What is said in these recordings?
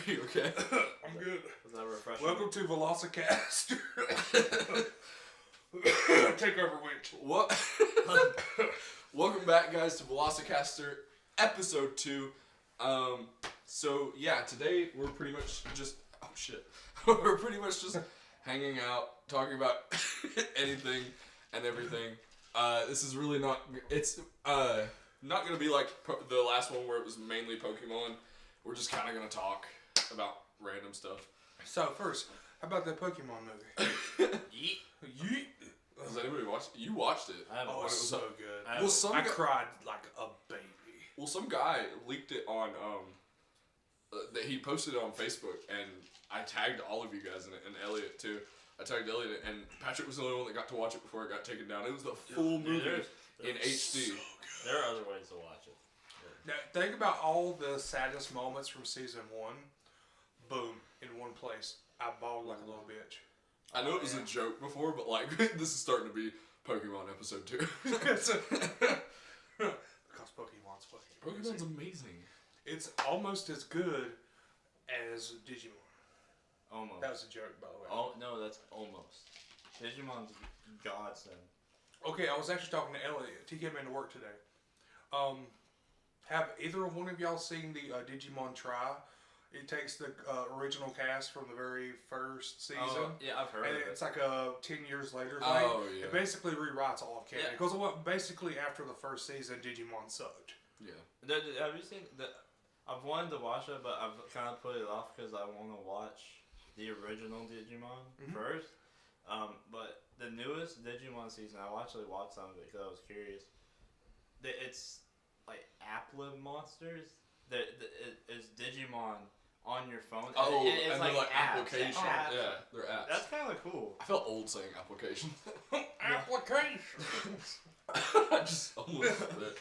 you okay? I'm good. Was that refreshing? Welcome to Velocicaster. Take over, Winch. What? Welcome back, guys, to Velocicaster episode 2. So yeah, today we're pretty much just we're pretty much just hanging out, talking about anything and everything. This is really not. It's not gonna be like the last one where it was mainly Pokemon. We're just kind of gonna talk about random stuff. So first, how about that Pokemon movie? Yeet. Has anybody watched it? You watched it. I haven't Oh, watched it's it. so good. Well, I cried like a baby. Well, some guy leaked it on that he posted it on Facebook, and I tagged all of you guys in it, and Elliot too. I tagged Elliot, and Patrick was the only one that got to watch it before it got taken down. It was the full movie in HD. There are other ways to watch it. Now, think about all the saddest moments from season 1. Boom, in one place. I bawled like a little bitch. I know it was a joke before, but like this is starting to be Pokemon episode 2. Because Pokemon's fucking Pokemon's amazing. amazing. It's almost as good as Digimon. Almost. That was a joke, by the way. Oh no, that's almost. Digimon's godsend. Okay, I was actually talking to Elliot. He came into work today. Have either one of y'all seen the Digimon Try? It takes the original cast from the very first season. Oh, yeah, I've heard and of it. it's like a 10 years later thing. Oh, yeah. It basically rewrites all of canon. Yeah. Because basically after the first season, Digimon sucked. Yeah. Have you seen that? I've wanted to watch it, but I've kind of put it off because I want to watch the original Digimon first. But the newest Digimon season, I actually watched some of it because I was curious. It's like Applin monsters. It's Digimon on your phone. Oh, it's and like they're like apps. applications. Apps. Yeah, they're apps. That's kind of cool. I felt old saying application. Applications! I just almost said that.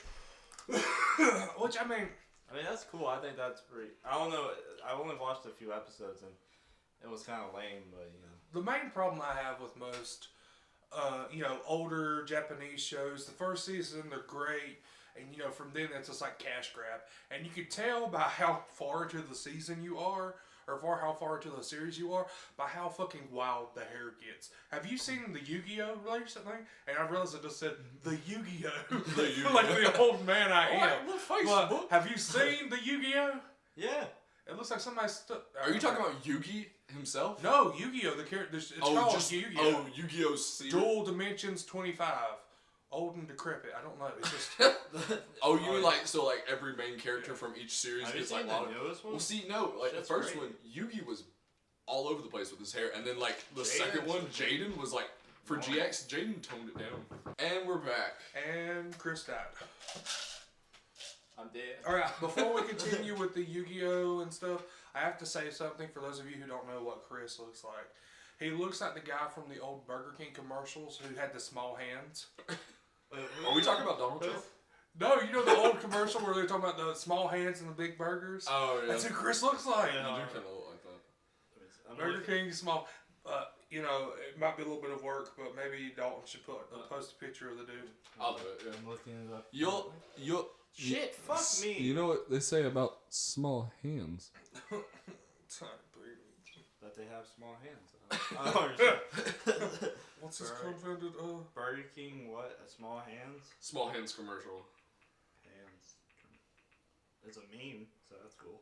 Which, I mean, that's cool. I think that's pretty. I don't know. I only watched a few episodes and it was kind of lame, but you know. the main problem I have with most, older Japanese shows, the first season, they're great. And, from then it's just like cash grab. And you can tell by how far into the season you are, or how far into the series you are, by how fucking wild the hair gets. Have you seen the Yu-Gi-Oh! Recently? And I realized I just said, the Yu-Gi-Oh! The Yu-Gi-Oh! Like the old man I am. What Facebook? But have you seen the Yu-Gi-Oh! Yeah. It looks like somebody Are you talking about Yugi himself? No, Yu-Gi-Oh! The character. It's called Yu-Gi-Oh! Oh, Yu-Gi-Oh! Series. Dual Dimensions 25. Old and decrepit. I don't know. It's just. Oh, you mean like every main character from each series Have you gets seen like the a lot of. newest one? Well, see, no, like Shit's the first great. one, Yugi was all over the place with his hair, and then like the Jaden? second one, Jaden was like for GX, Jaden toned it down. And we're back. And Chris died. I'm dead. Alright, before we continue with the Yu-Gi-Oh! And stuff, I have to say something for those of you who don't know what Chris looks like. He looks like the guy from the old Burger King commercials who had the small hands. Are we talking about Donald Trump? No, you know the old commercial where they're talking about the small hands and the big burgers? Oh yeah. That's who Chris looks like. You do kind of look like that. I'm Burger looking- King small. It might be a little bit of work, but maybe Dalton should post a picture of the dude. I'll do it. Yeah. I'm looking it up. You'll. Shit, fuck me. You know what they say about small hands? That they have small hands. I don't understand. What's this Burger- confounded? Burger King, what? Small hands? Small hands commercial. Hands. It's a meme, so that's cool.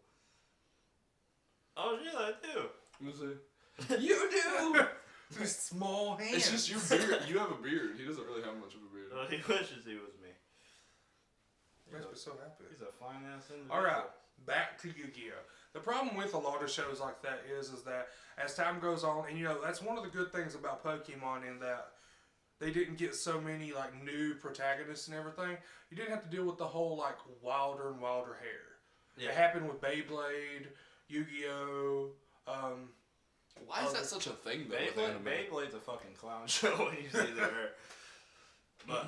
Oh, yeah, I do. Let me see. You do. Just small hands. It's just your beard. You have a beard. He doesn't really have much of a beard. He wishes he was me. Makes me so happy. He's a fine ass individual. Alright, back to Yu-Gi-Oh! The problem with a lot of shows like that is that as time goes on, and that's one of the good things about Pokemon in that they didn't get so many like new protagonists and everything. You didn't have to deal with the whole like wilder and wilder hair. Yeah. It happened with Beyblade, Yu-Gi-Oh! Why is that such a thing though? with anime? Beyblade's a fucking clown show when you see their hair. But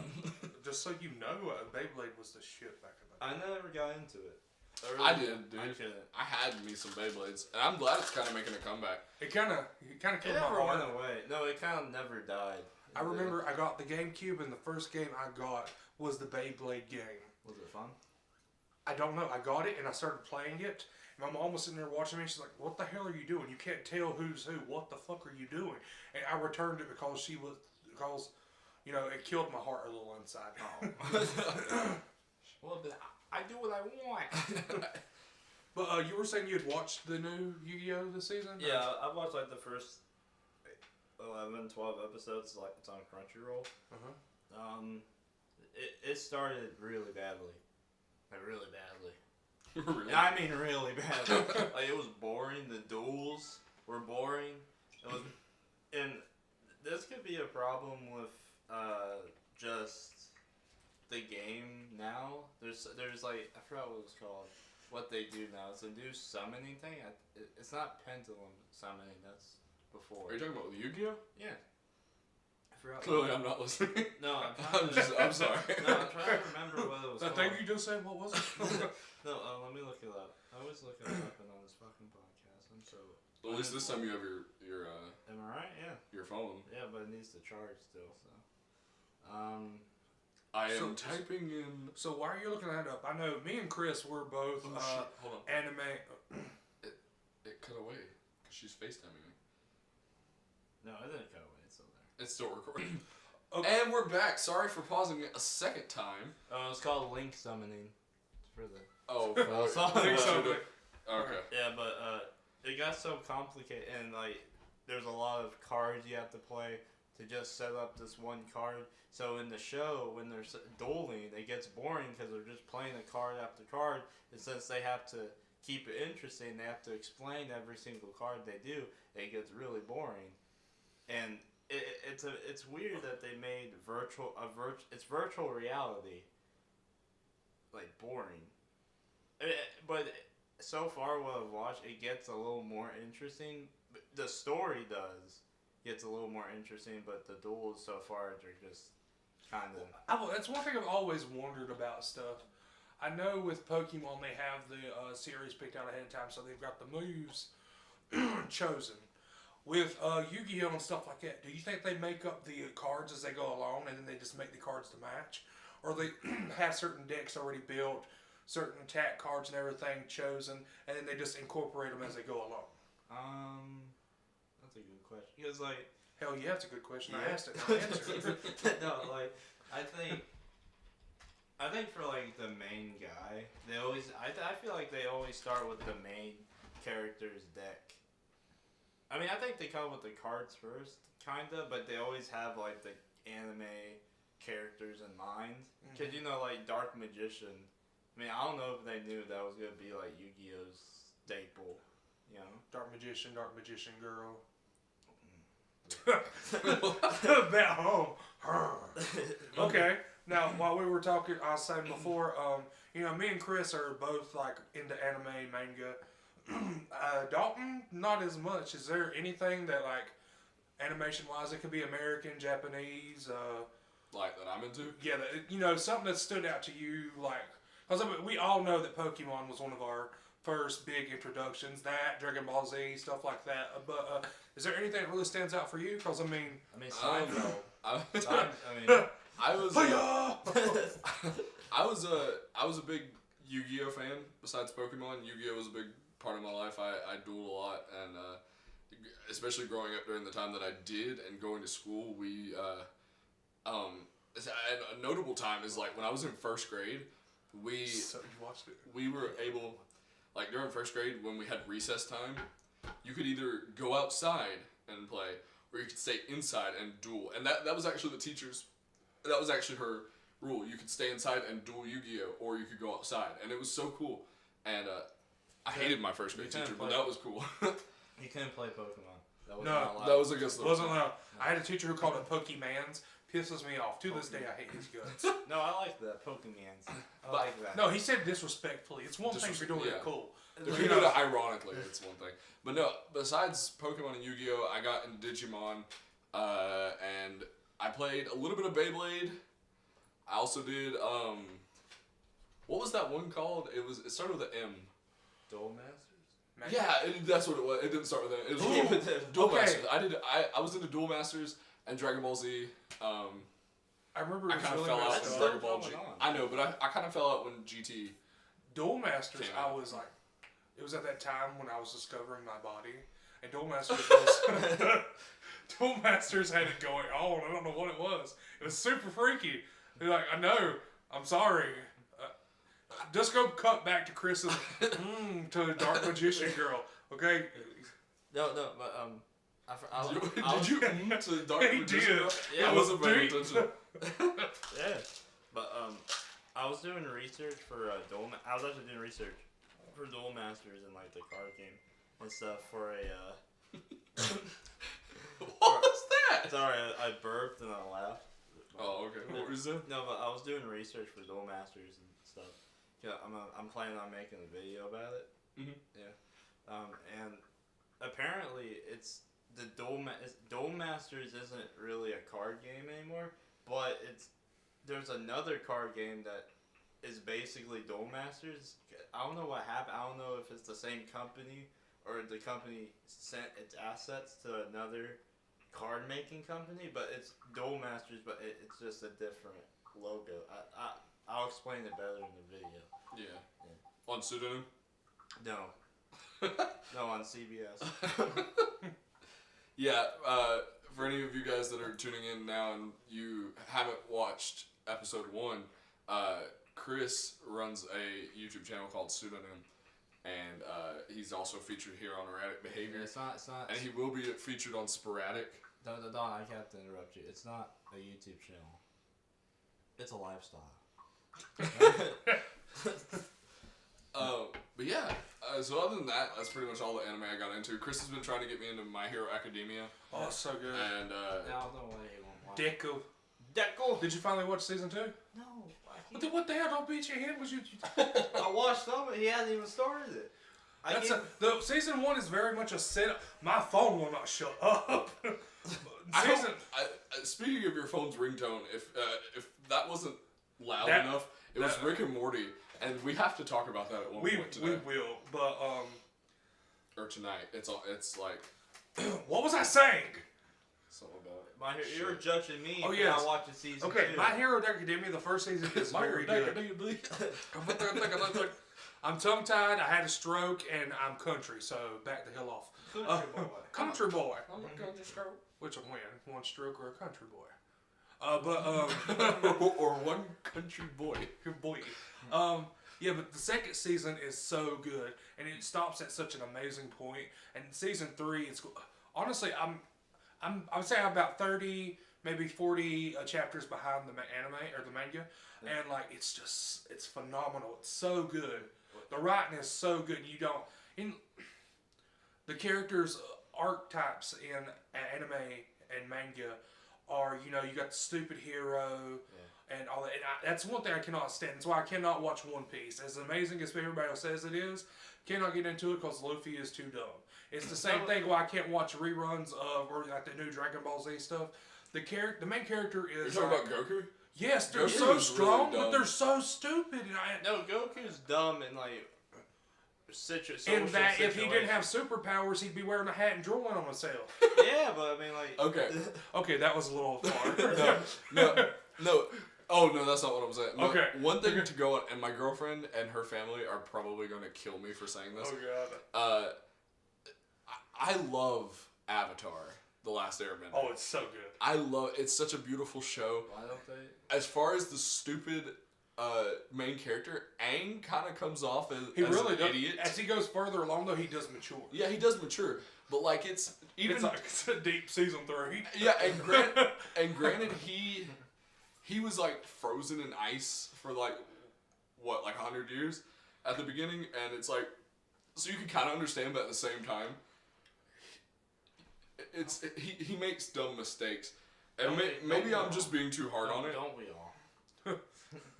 Just so you know, Beyblade was the shit back in the day. I never got into it. I did, dude. I couldn't. I had me some Beyblades, and I'm glad it's kind of making a comeback. It kind of It killed my never heart. went away. No, it kind of never died. I remember I got the GameCube, and the first game I got was the Beyblade game. Was it fun? I don't know. I got it and I started playing it. My mom was sitting there watching me. She's like, "What the hell are you doing? You can't tell who's who. What the fuck are you doing?" And I returned it because you know, it killed my heart a little inside. Well, but I do what I want. But you were saying you had watched the new Yu-Gi-Oh this season? Yeah, I watched like the first 11, 12 episodes. Like it's on Crunchyroll. It started really badly, like really badly. Really? I mean, really badly. Like it was boring. The duels were boring. It was, and this could be a problem with just the game now. There's like I forgot what it was called. What they do now. It's a new summoning thing. It's not pendulum summoning. That's before. Are you talking about with Yu-Gi-Oh? Yeah. I forgot. Clearly, I'm not listening. No, I'm sorry. No, I'm trying to remember what it was That called. thing you just said, what was it? No, let me look it up. I always look it up on this fucking podcast. I'm so. At least this time you have your Am I right? Yeah. your phone. Yeah, but it needs to charge still. So. I am So- typing in. So why are you looking that up? I know me and Chris were both Oh, shit. Hold on. anime. It cut away because she's FaceTiming me. No, it didn't go away. It's still there. It's still recording. Okay. And we're back. Sorry for pausing it a second time. It's called link summoning. It's for the. Oh, Well, it's not- I think so. Okay. Yeah, but it got so complicated, and like there's a lot of cards you have to play to just set up this one card. So in the show, when they're dueling, it gets boring because they're just playing a card after card. And since they have to keep it interesting, they have to explain every single card they do. It gets really boring, and it's weird that they made it's virtual reality like boring. But so far what I've watched, it gets a little more interesting. The story gets a little more interesting, but the duels so far are just kind of. That's one thing I've always wondered about stuff. I know with Pokemon they have the series picked out ahead of time, so they've got the moves chosen. With Yu-Gi-Oh and stuff like that, do you think they make up the cards as they go along, and then they just make the cards to match, or they have certain decks already built, certain attack cards and everything chosen, and then they just incorporate them as they go along? That's a good question. Because like. Hell yeah, that's a good question. Yeah. I asked it. And I answered it. No, like I think for like the main guy, they always I feel like they always start with the main character's deck. I mean, I think they come with the cards first, kinda, but they always have like the anime characters in mind. Cause you know, like Dark Magician. I mean, I don't know if they knew that was gonna be like Yu-Gi-Oh's staple. You know, Dark Magician Girl. That home. Okay. Now, while we were talking, I was saying before, you know, me and Chris are both like into anime, manga. Dalton, not as much. Is there anything that like animation-wise, it could be American, Japanese, Like that I'm into. yeah, you know, something that stood out to you, like, because I mean, we all know that Pokemon was one of our first big introductions. That Dragon Ball Z, stuff like that. But is there anything that really stands out for you? Because I mean, Seinfeld. I I mean, I was Hiya! I was a big Yu-Gi-Oh fan. Besides Pokemon, Yu-Gi-Oh was a big part of my life. I dueled a lot, and especially growing up during the time that I did, and going to school, we a notable time is like when I was in first grade. So you watched it? We were able, like during first grade when we had recess time, you could either go outside and play, or you could stay inside and duel. And that was actually that was actually her rule. You could stay inside and duel Yu-Gi-Oh, or you could go outside. And it was so cool. And I hated my first grade teacher, but that was cool. you couldn't play Pokemon. That was No, not allowed. That was against the Wasn't allowed. I had a teacher who called it Pokemans. Pisses me off. To this day, I hate his guts. No, I like the Pokemans. I like that. No, he said disrespectfully. It's one thing for doing yeah. it cool. If you do it ironically, it's one thing. But no, besides Pokemon and Yu-Gi-Oh, I got into Digimon, and I played a little bit of Beyblade. I also did, what was that one called? It started with an M. Duel Masters? Yeah, that's what it was. It didn't start with that. It was Ooh, Duel okay. Masters. I was into Duel Masters and Dragon Ball Z. I remember it I was kind of really fell out messed when up. Still Dragon Ball going G. on. I know, but I kind of fell out when GT Duel Masters, Came I out. was like, it was at that time when I was discovering my body, and Duel Masters was Duel Masters had it going on. I don't know what it was. It was super freaky. They're like, I know. I'm sorry. Just go cut back to Chris's to the Dark Magician Girl. Okay. No, but Did you to the Dark He Magician did. Girl? Yeah, I wasn't paying deep. attention. yeah, but I was doing research for I was actually doing research for Duel Masters and like the card game and stuff for a. What was that? Sorry, I burped and I laughed. Oh, okay. What was that? No, but I was doing research for Duel Masters and stuff. Yeah, I'm planning on making a video about it. Mhm. Yeah. And apparently it's Duel Masters isn't really a card game anymore, but there's another card game that is basically Duel Masters. I don't know what happened. I don't know if it's the same company or the company sent its assets to another card making company, but it's Duel Masters, but it's just a different logo. I'll explain it better in the video. Yeah. On pseudonym? No. No, on CBS. Yeah, for any of you guys that are tuning in now and you haven't watched episode 1, Chris runs a YouTube channel called Pseudonym, and he's also featured here on Erratic Behavior, It's not. and he will be featured on Sporadic. Don, I have to interrupt you. It's not a YouTube channel. It's a lifestyle. But yeah, so other than that, that's pretty much all the anime I got into. Chris has been trying to get me into My Hero Academia, Oh, so good. and Now the way you won't watch. Deku. Deco. Did you finally watch season 2? No. What the hell? Don't beat your head. Was you? I watched some, but he hasn't even started it. The season 1 is very much a setup. My phone will not shut up. Speaking of your phone's ringtone, if that wasn't loud That- enough, it was that- Rick and Morty, and we have to talk about that at one point today. We will, but Or tonight. It's like what was I saying? something about it. You're judging me Oh, for yes. not watching season Okay, 2. My Hero Academia, the first season is very good. I'm tongue tied. I had a stroke, and I'm country. So back the hell off. Country boy. Country boy. I'm a country stroke. Which will win? One stroke or a country boy? But or one country boy. boy. Yeah, but the second season is so good, and it stops at such an amazing point. And season 3, it's honestly, I would say I'm about 30, maybe 40 chapters behind the anime or the manga, and like it's phenomenal. It's so good. The writing is so good. The characters' archetypes in anime and manga are, you got the stupid hero. And all that. And that's one thing I cannot stand. That's why I cannot watch One Piece. As amazing as everybody else says it is, cannot get into it because Luffy is too dumb. It's the same thing why I can't watch reruns of or like the new Dragon Ball Z stuff. The main character is. You're talking about Goku? Yes, they're Goku so is strong, really but they're so stupid. No, Goku's dumb and like social In that, if he didn't situation. have superpowers, he'd be wearing a hat and drooling on himself. Yeah, but I mean like. Okay. Okay, that was a little far. No. Oh, no, that's not what I'm saying. No, Okay. One thing to go on, and my girlfriend and her family are probably going to kill me for saying this. Oh god. I love Avatar, The Last Airbender. Oh, it's so good. It's such a beautiful show. Why don't they? As far as the stupid main character, Aang kind of comes off as He really an does. idiot. As he goes further along, though, he does mature. Yeah, he does mature, but like it's even It's a deep season 3. yeah, and granted he was like frozen in ice for like 100 years at the beginning, and it's like so you can kind of understand, but at the same time, he makes dumb mistakes, and maybe I'm just being too hard on it. Don't we all?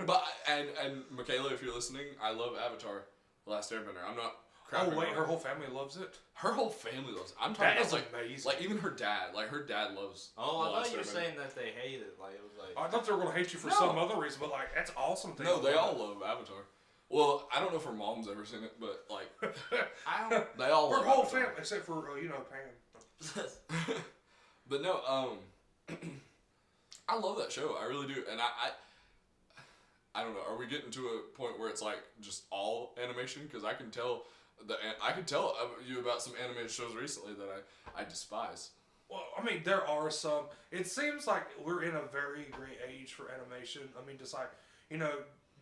But and Michaela, if you're listening, I love Avatar: The Last Airbender. I'm not. Oh wait, on her it. whole family loves it. Her whole family loves it. I'm talking That about is like amazing. like even her dad. Like her dad loves. Oh, The I Last thought you were Airbender. saying that they hate it. Like it was like. I thought they were gonna hate you for No. some other reason, but like that's awesome thing. No, they all love Avatar. Well, I don't know if her mom's ever seen it, but like I don't. they all Her love whole Avatar. family, except for Pam. But no, I love that show. I really do, and I don't know. Are we getting to a point where it's like just all animation? Because I can tell you about some animated shows recently that I despise. Well, I mean, there are some. It seems like we're in a very great age for animation. I mean, just like,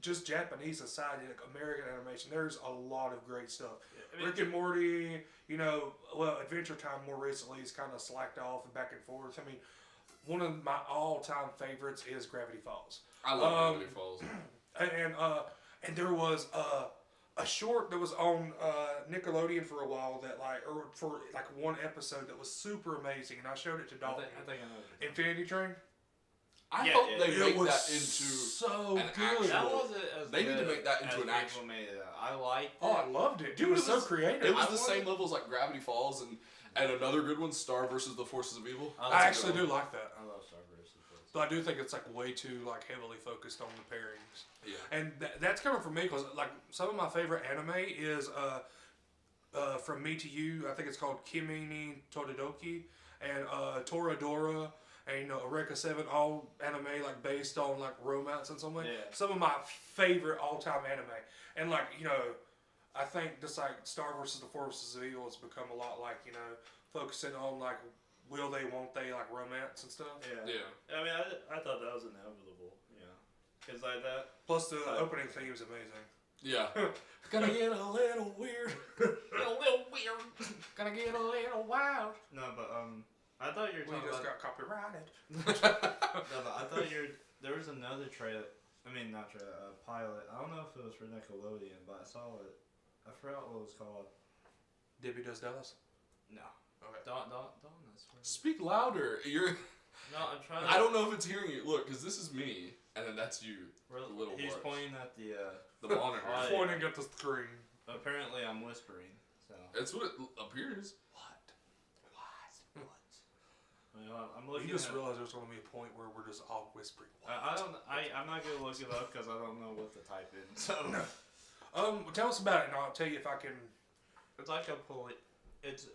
just Japanese aside, American animation, there's a lot of great stuff. I mean, Rick and Morty, Adventure Time more recently is kind of slacked off and back and forth. I mean, one of my all-time favorites is Gravity Falls. I love Gravity Falls. And there was a short that was on Nickelodeon for a while for one episode that was super amazing, and I showed it to I Dalton. think I know. Infinity Train. I hope they It make was that into so an good. actual- That wasn't as They need to good make that into as an people action. made it out. I liked it. Oh, I loved it. Dude, it was so creative. It was I the wanted- same level as like Gravity Falls and another good one, Star versus the Forces of Evil. I actually do like that. I love Star Wars. But I do think it's way too heavily focused on the pairings. Yeah. And that's coming from me because some of my favorite anime is From Me to You. I think it's called Kimi ni Tododoki and Toradora and Eureka 7, all anime based on romance and something. Yeah. Some of my favorite all-time anime. And I think just Star vs. the Forces of Evil has become a lot focusing on will they, won't they, romance and stuff. Yeah. Yeah. I mean, I thought that was inevitable. Because that. Plus the opening theme is amazing. Yeah. Gonna get a little weird. A little weird. Gonna get a little wild. No, but I thought you were We talking just about. got copyrighted. No, but I thought there was another trailer. I mean, not trailer. Pilot. I don't know if it was for Nickelodeon, but I saw it. I forgot what it was called. Debbie Does Dallas? No. Okay. Don't. I swear. Speak louder. You're. No, I'm trying. I don't know if it's hearing you. Look, because this is me, and then that's you. Really, The little he's boys. pointing at the. The monitor. Oh, yeah. Pointing at the screen. Apparently, I'm whispering. So. It's what it appears. Well, I'm looking. You just at, realized there's going to be a point where we're just all whispering. I don't. I'm not gonna look it up because I don't know what to type in. So. Tell us about it, and I'll tell you if I can. It's like a police. There's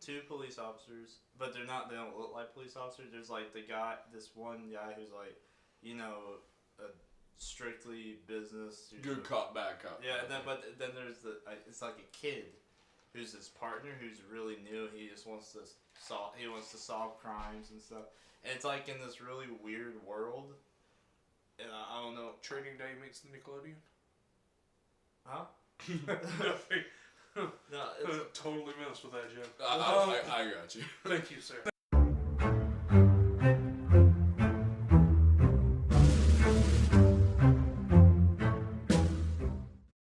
two police officers, but they're not. They don't look like police officers. There's this one guy who's a strictly business. Good cop, bad cop. Yeah, but then there's it's like a kid, who's his partner who's really new. He just wants to solve crimes and stuff. And it's in this really weird world. And I don't know. Training Day meets the Nickelodeon? Huh? Nothing. No, it's, Totally missed with that joke. I got you. Thank you, sir.